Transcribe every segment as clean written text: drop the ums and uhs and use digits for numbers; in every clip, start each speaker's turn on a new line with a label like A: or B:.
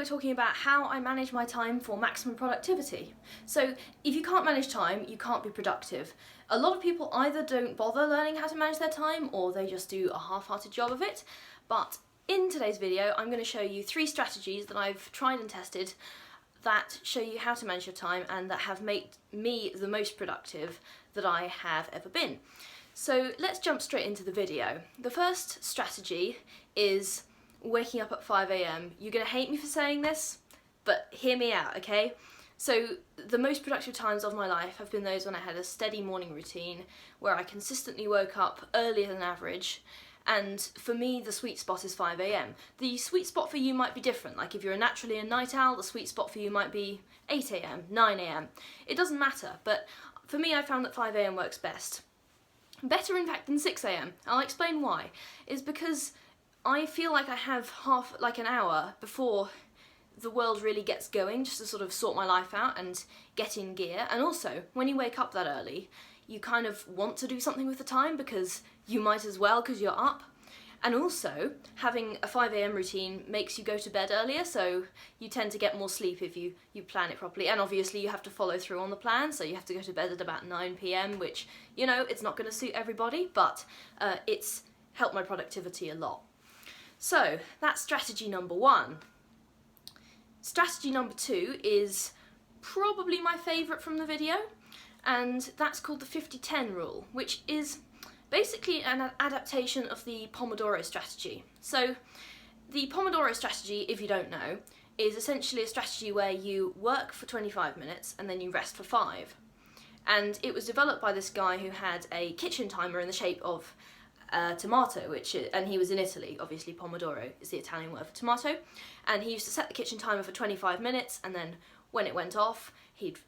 A: talking about how I manage my time for maximum productivity. So if you can't manage time, you can't be productive. A lot of people either don't bother learning how to manage their time or they just do a half-hearted job of it. But in today's video, I'm going to show you 3 strategies that I've tried and tested that show you how to manage your time and that have made me the most productive that I have ever been. So let's jump straight into the video. The first strategy is waking up at 5 AM. You're going to hate me for saying this, but hear me out, okay? So the most productive times of my life have been those when I had a steady morning routine where I consistently woke up earlier than average, and for me the sweet spot is 5 AM. The sweet spot for you might be different, like if you're naturally a night owl, the sweet spot for you might be 8 AM, 9 AM. It doesn't matter, but for me I found that 5 AM works best. Better in fact than 6 AM. I'll explain why. It's because I feel like I have an hour before the world really gets going just to sort of sort my life out and get in gear. And also, when you wake up that early, you kind of want to do something with the time because you might as well because you're up. And also, having a 5 AM routine makes you go to bed earlier, so you tend to get more sleep if you plan it properly. And obviously you have to follow through on the plan, so you have to go to bed at about 9 PM, which, you know, it's not going to suit everybody, but it's helped my productivity a lot. So, that's strategy number 1. Strategy number 2 is probably my favourite from the video, and that's called the 50-10 rule, which is basically an adaptation of the Pomodoro strategy. So, the Pomodoro strategy, if you don't know, is essentially a strategy where you work for 25 minutes and then you rest for 5. And it was developed by this guy who had a kitchen timer in the shape of tomato, and he was in Italy. Obviously pomodoro is the Italian word for tomato, and he used to set the kitchen timer for 25 minutes, and then when it went off he'd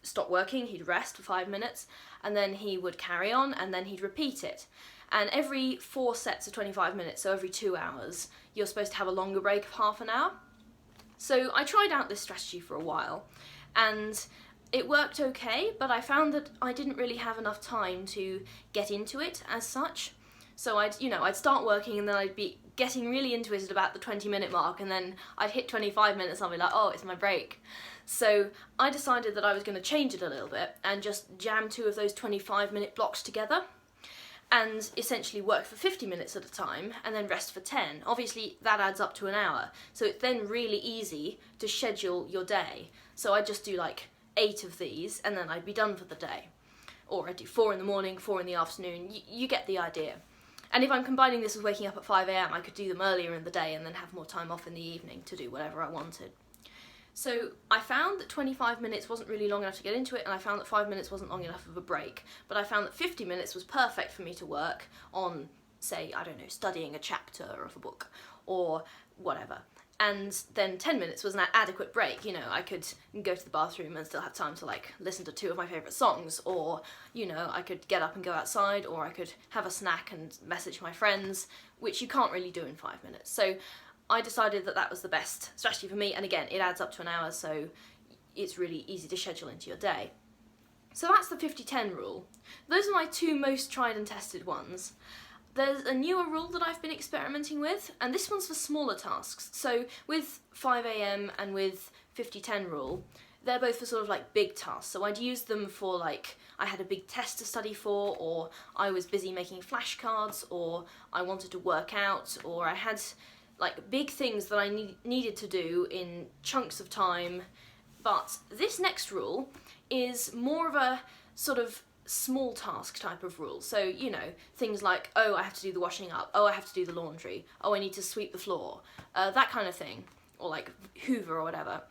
A: stop working, he'd rest for 5 minutes, and then he would carry on, and then he'd repeat it. And every 4 sets of 25 minutes, so every 2 hours, you're supposed to have a longer break of half an hour. So I tried out this strategy for a while and it worked okay, but I found that I didn't really have enough time to get into it as such. So I'd start working and then I'd be getting really into it at about the 20-minute mark, and then I'd hit 25 minutes and I'd be like, oh, it's my break. So I decided that I was going to change it a little bit and just jam 2 of those 25-minute blocks together and essentially work for 50 minutes at a time and then rest for 10. Obviously that adds up to an hour, so it's then really easy to schedule your day. So I'd just do like 8 of these and then I'd be done for the day. Or I'd do 4 in the morning, 4 in the afternoon, you get the idea. And if I'm combining this with waking up at 5 AM, I could do them earlier in the day and then have more time off in the evening to do whatever I wanted. So I found that 25 minutes wasn't really long enough to get into it, and I found that 5 minutes wasn't long enough of a break. But I found that 50 minutes was perfect for me to work on, say, I don't know, studying a chapter of a book or whatever. And then 10 minutes was an adequate break. You know, I could go to the bathroom and still have time to like listen to 2 of my favourite songs, or, you know, I could get up and go outside, or I could have a snack and message my friends, which you can't really do in 5 minutes. So I decided that that was the best strategy for me, and again, it adds up to an hour, so it's really easy to schedule into your day. So that's the 50-10 rule. Those are my 2 most tried and tested ones. There's a newer rule that I've been experimenting with, and this one's for smaller tasks. So with 5 AM and with 50-10 rule, they're both for sort of like big tasks. So I'd use them for like, I had a big test to study for, or I was busy making flashcards, or I wanted to work out, or I had like big things that I needed to do in chunks of time. But this next rule is more of a sort of small task type of rule. So, you know, things like, oh, I have to do the washing up, oh, I have to do the laundry, oh, I need to sweep the floor, that kind of thing, or like hoover or whatever.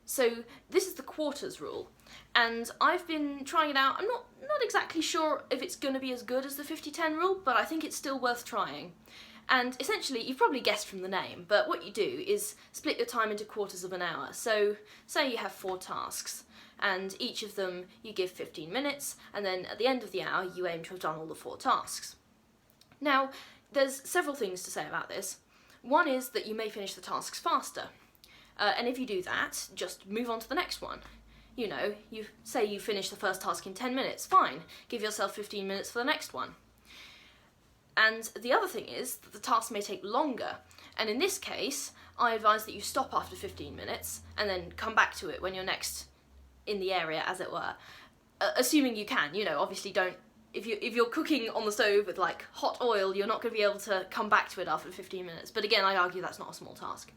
A: So this is the quarters rule, and I've been trying it out. I'm not exactly sure if it's going to be as good as the 50-10 rule, but I think it's still worth trying. And essentially, you've probably guessed from the name, but what you do is split your time into quarters of an hour. So say you have 4 tasks, and each of them you give 15 minutes, and then at the end of the hour you aim to have done all the 4 tasks. Now, there's several things to say about this. One is that you may finish the tasks faster, and if you do that, just move on to the next one. You know, you say you finish the first task in 10 minutes, fine, give yourself 15 minutes for the next one. And the other thing is that the task may take longer, And in this case, I advise that you stop after 15 minutes and then come back to it when you're next in the area, as it were. Assuming you can, obviously don't, if you're cooking on the stove with like hot oil, you're not going to be able to come back to it after 15 minutes. But again, I argue that's not a small task.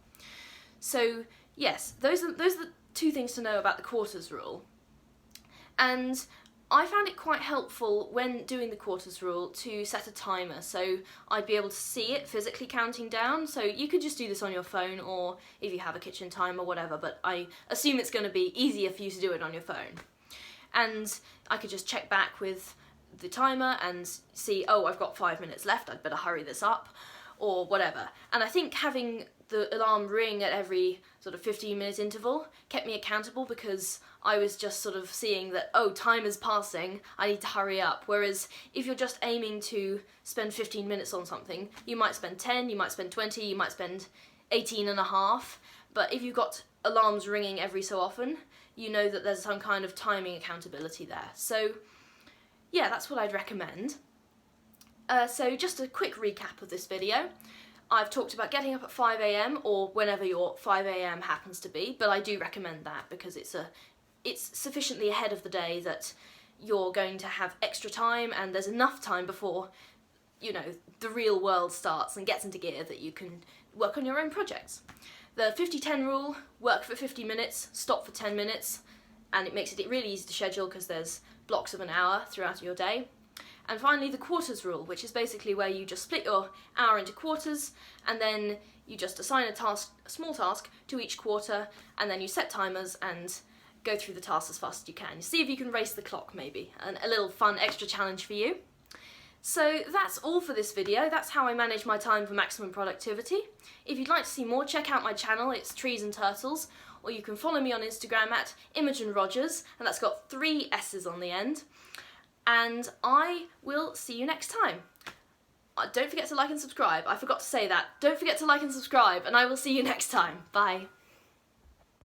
A: So yes, those are the two things to know about the quarters rule. And I found it quite helpful when doing the quarters rule to set a timer, so I'd be able to see it physically counting down. So you could just do this on your phone, or if you have a kitchen timer, whatever, but I assume it's going to be easier for you to do it on your phone. And I could just check back with the timer and see, oh, I've got 5 minutes left, I'd better hurry this up, or whatever. And I think having the alarm ring at every sort of 15-minute interval kept me accountable, because I was just sort of seeing that, oh, time is passing, I need to hurry up. Whereas if you're just aiming to spend 15 minutes on something, you might spend 10, you might spend 20, you might spend 18 and a half, but if you've got alarms ringing every so often, you know that there's some kind of timing accountability there. So yeah, that's what I'd recommend. So just a quick recap of this video. I've talked about getting up at 5 AM or whenever your 5 AM happens to be, but I do recommend that because it's sufficiently ahead of the day that you're going to have extra time, and there's enough time before, the real world starts and gets into gear that you can work on your own projects. The 50-10 rule: work for 50 minutes, stop for 10 minutes, and it makes it really easy to schedule because there's blocks of an hour throughout your day. And finally, the quarters rule, which is basically where you just split your hour into quarters, and then you just assign a small task to each quarter, and then you set timers and go through the tasks as fast as you can. See if you can race the clock, maybe, and a little fun extra challenge for you. So that's all for this video. That's how I manage my time for maximum productivity. If you'd like to see more, check out my channel. It's Treesandturtles, or you can follow me on Instagram at ImogenRogers, and that's got 3 S's on the end. And I will see you next time. Don't forget to like and subscribe. I forgot to say that. Don't forget to like and subscribe, and I will see you next time. Bye.